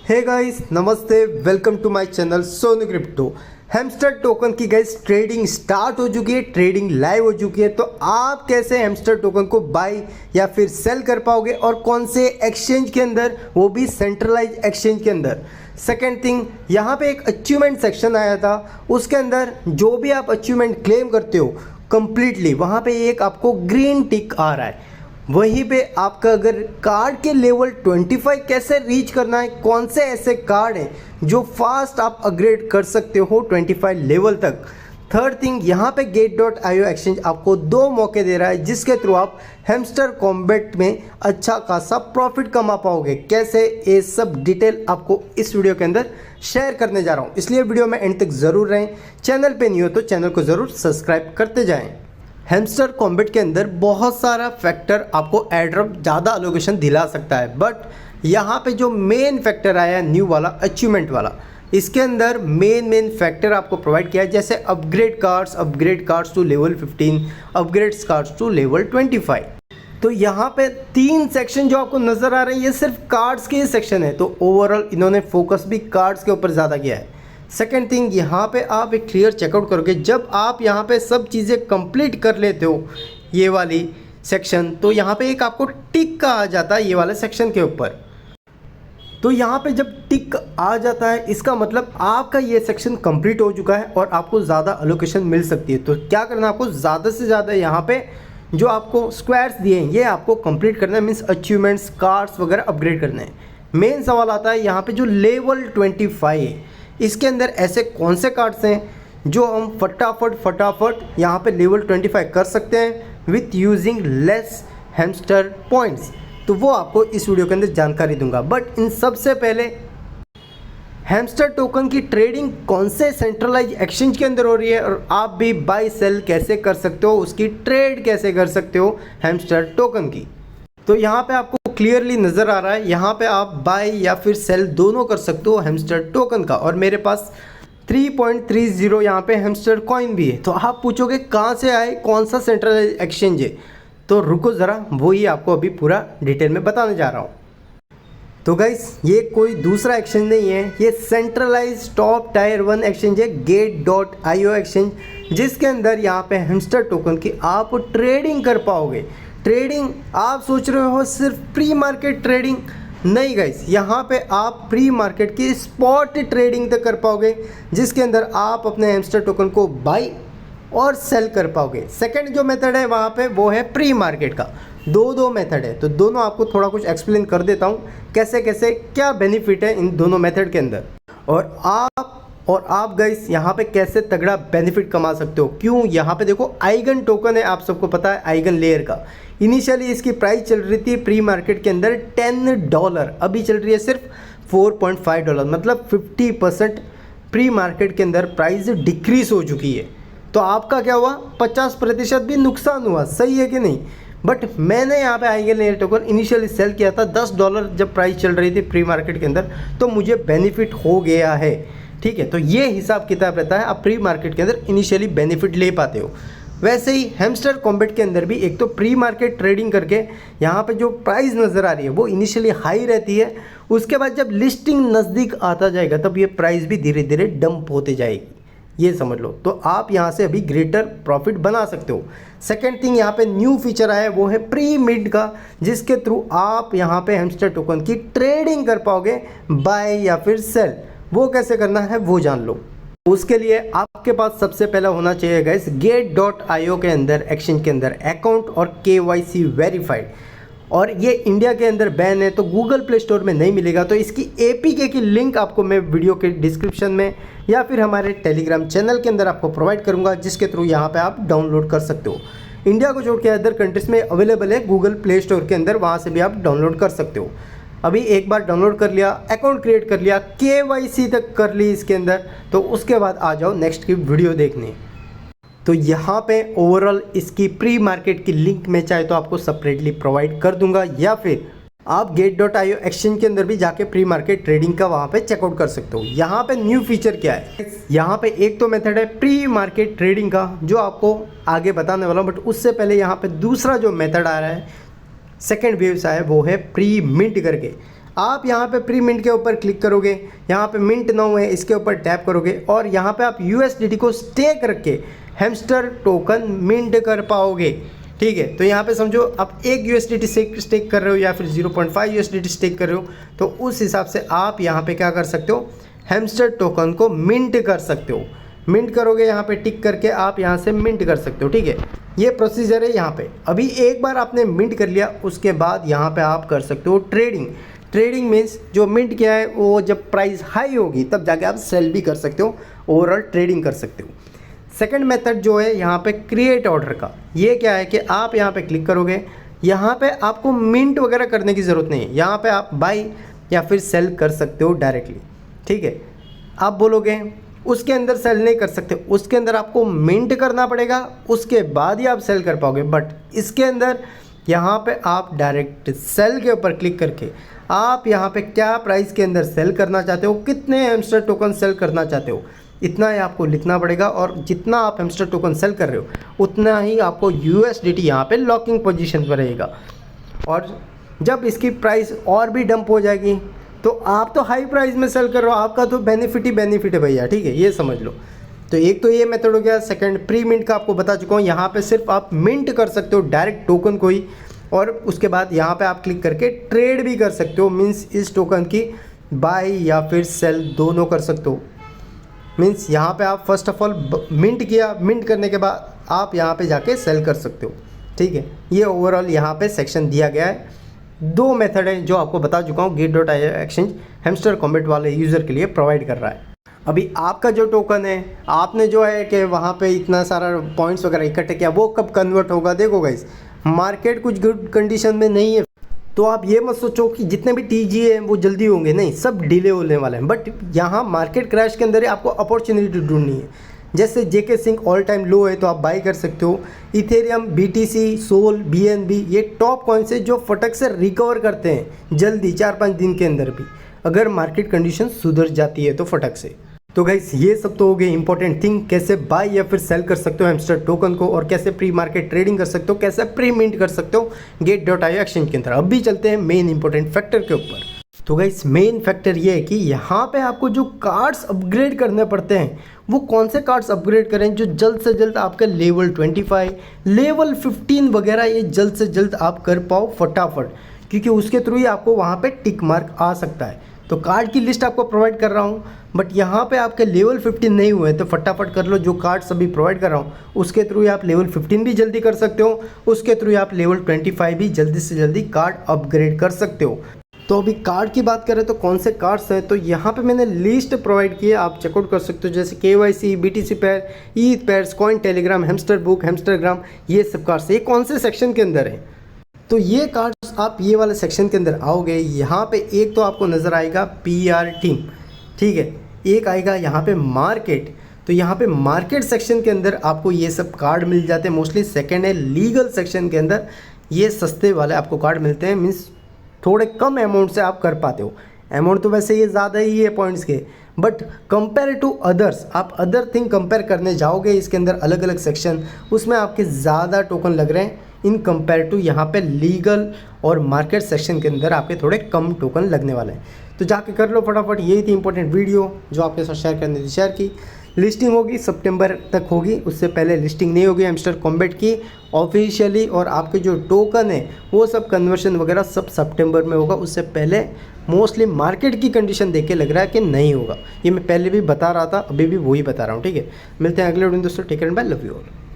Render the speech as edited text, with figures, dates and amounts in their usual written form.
हे guys, नमस्ते, welcome to my channel Sonu crypto. Hamster token की guys trading start हो चुकी है, ट्रेडिंग लाइव हो चुकी है। तो आप कैसे हैमस्टर टोकन को बाय या फिर सेल कर पाओगे और कौन से एक्सचेंज के अंदर, वो भी सेंट्रलाइज एक्सचेंज के अंदर। सेकेंड थिंग, यहाँ पे एक अचीवमेंट सेक्शन आया था, उसके अंदर जो भी आप अचीवमेंट क्लेम करते हो कंप्लीटली, वहाँ पे एक आपको ग्रीन टिक आ रहा है। वहीं पे आपका अगर कार्ड के लेवल 25 कैसे रीच करना है, कौन से ऐसे कार्ड हैं जो फास्ट आप अपग्रेड कर सकते हो 25 लेवल तक। थर्ड थिंग, यहाँ पे Gate.io एक्सचेंज आपको 2 मौके दे रहा है जिसके थ्रू आप हैमस्टर कॉम्बैट में अच्छा खासा प्रॉफिट कमा पाओगे। कैसे, ये सब डिटेल आपको इस वीडियो के अंदर शेयर करने जा रहा हूँ, इसलिए वीडियो में एंड तक ज़रूर रहें। चैनल पे नहीं हो तो चैनल को ज़रूर सब्सक्राइब करते जाएँ। हैमस्टर कॉम्बैट के अंदर बहुत सारा फैक्टर आपको एयरड्रॉप ज़्यादा अलोकेशन दिला सकता है, बट यहाँ पे जो मेन फैक्टर आया न्यू वाला, अचीवमेंट वाला, इसके अंदर मेन फैक्टर आपको प्रोवाइड किया है, जैसे upgrade cards to level 15, upgrade cards to level 25। तो यहाँ पे 3 सेक्शन जो आपको नज़र आ रहे हैं, ये सिर्फ कार्ड्स के सेक्शन है। तो ओवरऑल इन्होंने फोकस भी कार्ड्स के ऊपर ज़्यादा किया है। सेकेंड थिंग, यहाँ पे आप एक क्लियर चेकआउट करोगे, जब आप यहाँ पे सब चीज़ें कंप्लीट कर लेते हो ये वाली सेक्शन, तो यहाँ पे एक आपको टिक का आ जाता है ये वाले सेक्शन के ऊपर। तो यहाँ पे जब टिक आ जाता है, इसका मतलब आपका ये सेक्शन कंप्लीट हो चुका है और आपको ज़्यादा अलोकेशन मिल सकती है। तो क्या करना है आपको, ज़्यादा से ज़्यादा यहाँ पे जो आपको स्क्वायर्स दिए हैं ये आपको कंप्लीट करना है, मीन्स अचीवमेंट्स, कार्ड्स वगैरह अपग्रेड करने हैं। मेन सवाल आता है यहाँ पे जो लेवल 25 है, इसके अंदर ऐसे कौन से कार्ड्स हैं जो हम फटाफट यहाँ पे लेवल 25 कर सकते हैं with using less hamster points. तो वो आपको इस वीडियो के अंदर जानकारी दूंगा। बट इन सबसे पहले, हैमस्टर टोकन की ट्रेडिंग कौन से सेंट्रलाइज एक्सचेंज के अंदर हो रही है और आप भी बाय सेल कैसे कर सकते हो, उसकी ट्रेड कैसे कर सकते हो हैमस्टर टोकन की। तो यहाँ पे आपको क्लियरली नज़र आ रहा है, यहाँ पे आप बाय या फिर सेल दोनों कर सकते हो हैमस्टर टोकन का। और मेरे पास 3.30 यहाँ पे हैमस्टर कॉइन भी है। तो आप पूछोगे कहाँ से आए, कौन सा सेंट्रलाइज एक्सचेंज है, तो रुको ज़रा, वही आपको अभी पूरा डिटेल में बताने जा रहा हूँ। तो गाइस, ये कोई दूसरा एक्सचेंज नहीं है, ये सेंट्रलाइज टॉप टायर 1 एक्सचेंज है, Gate.io एक्सचेंज, जिसके अंदर यहाँ पे हैमस्टर टोकन की आप ट्रेडिंग कर पाओगे। ट्रेडिंग आप सोच रहे हो सिर्फ प्री मार्केट ट्रेडिंग, नहीं गाइस, यहाँ पे आप प्री मार्केट की स्पॉट ट्रेडिंग तक कर पाओगे, जिसके अंदर आप अपने हैमस्टर टोकन को बाई और सेल कर पाओगे। सेकंड जो मेथड है वहाँ पे, वो है प्री मार्केट का। दो मेथड है, तो दोनों आपको थोड़ा कुछ एक्सप्लेन कर देता हूँ कैसे कैसे क्या बेनिफिट है इन दोनों मेथड के अंदर, और आप गाइस यहाँ पे कैसे तगड़ा बेनिफिट कमा सकते हो। क्यों, यहाँ पे देखो आइगन टोकन है, आप सबको पता है आइगन लेयर का। इनिशियली इसकी प्राइस चल रही थी प्री मार्केट के अंदर $10, अभी चल रही है सिर्फ $4.5, मतलब 50% प्री मार्केट के अंदर प्राइस डिक्रीज हो चुकी है। तो आपका क्या हुआ, 50% भी नुकसान हुआ, सही है कि नहीं। बट मैंने यहाँ पे EigenLayer token initially sell किया था $10 जब प्राइस चल रही थी प्री मार्केट के अंदर, तो मुझे बेनिफिट हो गया है। ठीक है, तो ये हिसाब किताब रहता है, आप प्री मार्केट के अंदर इनिशियली बेनिफिट ले पाते हो। वैसे ही हैमस्टर कॉम्बैट के अंदर भी एक तो प्री मार्केट ट्रेडिंग करके यहाँ पे जो प्राइस नज़र आ रही है वो इनिशियली हाई रहती है, उसके बाद जब लिस्टिंग नज़दीक आता जाएगा तब ये प्राइस भी धीरे धीरे डंप होते जाएगी, ये समझ लो। तो आप यहाँ से अभी ग्रेटर प्रॉफिट बना सकते हो। सेकेंड थिंग, यहाँ पे न्यू फीचर आया है, वो है प्री मिड का, जिसके थ्रू आप यहाँ पे हैमस्टर टोकन की ट्रेडिंग कर पाओगे बाय या फिर सेल। वो कैसे करना है वो जान लो। उसके लिए आपके पास सबसे पहला होना चाहिए गाइस Gate.io के अंदर, एक्सचेंज के अंदर अकाउंट और KYC वेरीफाइड। और ये इंडिया के अंदर बैन है, तो गूगल प्ले स्टोर में नहीं मिलेगा। तो इसकी APK की लिंक आपको मैं वीडियो के डिस्क्रिप्शन में या फिर हमारे टेलीग्राम चैनल के अंदर आपको प्रोवाइड करूँगा, जिसके थ्रू यहाँ पर आप डाउनलोड कर सकते हो। इंडिया को छोड़ के अदर कंट्रीज़ में अवेलेबल है गूगल प्ले स्टोर के अंदर, वहाँ से भी आप डाउनलोड कर सकते हो। अभी एक बार डाउनलोड कर लिया, अकाउंट क्रिएट कर लिया, KYC तक कर ली इसके अंदर, तो उसके बाद आ जाओ नेक्स्ट की वीडियो देखने। तो यहाँ पे ओवरऑल इसकी प्री मार्केट की लिंक मैं चाहे तो आपको सेपरेटली प्रोवाइड कर दूंगा, या फिर आप Gate.io एक्सचेंज के अंदर भी जाके प्री मार्केट ट्रेडिंग का वहाँ पे चेकआउट कर सकते हो। यहाँ पे न्यू फीचर क्या है, यहाँ पे एक तो मेथड है प्री मार्केट ट्रेडिंग का जो आपको आगे बताने वाला हूँ, बट उससे पहले यहाँ पे दूसरा जो मेथड आ रहा है, सेकेंड वेव सा है, वो है प्री मिंट करके। आप यहाँ पे प्री मिंट के ऊपर क्लिक करोगे, यहाँ पे मिंट नाउ है इसके ऊपर टैप करोगे और यहाँ पे आप USDT को स्टेक रख के हैमस्टर टोकन मिंट कर पाओगे। ठीक है, तो यहाँ पे समझो आप 1 USDT स्टेक कर रहे हो या फिर 0.5 USDT स्टेक कर रहे हो, तो उस हिसाब से आप यहाँ पे क्या कर सकते हो, हैमस्टर टोकन को मिंट कर सकते हो। मिंट करोगे, यहाँ पे टिक करके आप यहाँ से मिंट कर सकते हो। ठीक है, ये प्रोसीजर है। यहाँ पे अभी एक बार आपने मिंट कर लिया, उसके बाद यहाँ पे आप कर सकते हो ट्रेडिंग। ट्रेडिंग मीन्स जो मिंट किया है वो जब प्राइस हाई होगी तब जाके आप सेल भी कर सकते हो, ओवरऑल ट्रेडिंग कर सकते हो। सेकंड मेथड जो है यहाँ पे क्रिएट ऑर्डर का, ये क्या है कि आप यहाँ पे क्लिक करोगे, यहाँ पे आपको मिंट वगैरह करने की ज़रूरत नहीं है, यहाँ पे आप बाई या फिर सेल कर सकते हो डायरेक्टली। ठीक है, आप बोलोगे उसके अंदर सेल नहीं कर सकते, उसके अंदर आपको मिंट करना पड़ेगा, उसके बाद ही आप सेल कर पाओगे। बट इसके अंदर यहाँ पे आप डायरेक्ट सेल के ऊपर क्लिक करके आप यहाँ पे क्या प्राइस के अंदर सेल करना चाहते हो, कितने हैमस्टर टोकन सेल करना चाहते हो, इतना ही आपको लिखना पड़ेगा और जितना आप हैमस्टर टोकन सेल कर रहे हो उतना ही आपको USDT यहाँ पे लॉकिंग पोजीशन पर रहेगा। और जब इसकी प्राइस और भी डंप हो जाएगी तो आप तो हाई प्राइस में सेल कर रहे हो, आपका तो बेनिफिट ही बेनिफिट है भैया। ठीक है, ये समझ लो। तो एक तो ये मेथड हो गया। सेकंड प्री मिंट का आपको बता चुका हूँ, यहाँ पे सिर्फ आप मिंट कर सकते हो डायरेक्ट टोकन को ही, और उसके बाद यहाँ पे आप क्लिक करके ट्रेड भी कर सकते हो। मीन्स इस टोकन की बाय या फिर सेल दोनों कर सकते हो। मीन्स यहाँ पे आप फर्स्ट ऑफ ऑल मिंट किया, मिंट करने के बाद आप यहाँ पे जाके सेल कर सकते हो। ठीक है, ये ओवरऑल यहाँ पे सेक्शन दिया गया है। 2 मेथड है जो आपको बता चुका हूँ, Gate.io एक्सचेंज हैमस्टर कॉम्बैट वाले यूज़र के लिए प्रोवाइड कर रहा है। अभी आपका जो टोकन है, आपने जो है कि वहाँ पे इतना सारा पॉइंट्स वगैरह इकट्ठे किया, वो कब कन्वर्ट होगा देखो गाइस, मार्केट कुछ गुड कंडीशन में नहीं है, तो आप ये मत सोचो कि जितने भी TG हैं वो जल्दी होंगे, नहीं, सब डिले होने वाले हैं। बट यहाँ मार्केट क्रैश के अंदर ही आपको अपॉर्चुनिटी ढूंढनी है। जैसे JK सिंक ऑल टाइम लो है तो आप बाई कर सकते हो। इथेरियम, BTC, सोल, BNB ये टॉप कॉइन्स है जो फटक से रिकवर करते हैं जल्दी, 4-5 दिन के अंदर भी, अगर मार्केट कंडीशन सुधर जाती है तो फटक से। तो गाइस ये सब तो हो गए इंपॉर्टेंट थिंग, कैसे बाय या फिर सेल कर सकते हो हैमस्टर टोकन को, और कैसे प्री मार्केट ट्रेडिंग कर सकते हो, कैसे प्री मिंट कर सकते हो Gate.io एक्सचेंज के अंदर। अब भी चलते हैं मेन इंपॉर्टेंट फैक्टर के ऊपर। तो गाइस मेन फैक्टर ये है कि यहाँ पे आपको जो कार्ड्स अपग्रेड करने पड़ते हैं, वो कौन से कार्ड्स अपग्रेड करें जो जल्द से जल्द आपका लेवल 25, लेवल 15 वगैरह ये जल्द से जल्द आप कर पाओ फटाफट, क्योंकि उसके थ्रू ही आपको वहाँ पे टिक मार्क आ सकता है। तो कार्ड की लिस्ट आपको प्रोवाइड कर रहा हूँ, बट यहाँ पे आपके लेवल 15 नहीं हुए तो फटाफट कर लो। जो कार्ड्स अभी प्रोवाइड कर रहा हूँ उसके थ्रू ही आप लेवल 15 भी जल्दी कर सकते हो, उसके थ्रू ही आप लेवल 25 भी जल्दी से जल्दी कार्ड अपग्रेड कर सकते हो। तो अभी कार्ड की बात करें तो कौन से कार्ड्स हैं, तो यहाँ पे मैंने लिस्ट प्रोवाइड की है, आप चेकआउट कर सकते हो। जैसे KYC, BTC pair, ETH pairs, coin Telegram, hamster book, hamstergram, ये सब कार्ड्स ये कौन से सेक्शन के अंदर है। तो ये कार्ड्स आप ये वाले सेक्शन के अंदर आओगे, यहाँ पे एक तो आपको नज़र आएगा PR टीम, ठीक है, एक आएगा यहाँ पे मार्केट। तो यहाँ पे मार्केट सेक्शन के अंदर आपको ये सब कार्ड मिल जाते हैं मोस्टली। सेकंड है लीगल सेक्शन के अंदर, ये सस्ते वाले आपको कार्ड मिलते हैं, मीन्स थोड़े कम अमाउंट से आप कर पाते हो। अमाउंट तो वैसे ये ज़्यादा ही है पॉइंट्स के, बट कंपेयर टू अदर्स, आप अदर थिंग कंपेयर करने जाओगे इसके अंदर अलग अलग सेक्शन, उसमें आपके ज़्यादा टोकन लग रहे हैं इन कंपेयर टू यहाँ पे लीगल और मार्केट सेक्शन के अंदर आपके थोड़े कम टोकन लगने वाले हैं। तो जाके कर लो फटाफट। यही थी इंपॉर्टेंट वीडियो जो आपके साथ शेयर करनी थी, शेयर की। लिस्टिंग होगी सितंबर तक होगी, उससे पहले लिस्टिंग नहीं होगी हैमस्टर कॉम्बैट की ऑफिशियली, और आपके जो टोकन है वो सब कन्वर्शन वगैरह सब सितंबर में होगा। उससे पहले मोस्टली मार्केट की कंडीशन देख के लग रहा है कि नहीं होगा। ये मैं पहले भी बता रहा था, अभी भी वही बता रहा हूँ। ठीक है, मिलते हैं अगले वीडियो में दोस्तों। Take care and bye, love you all.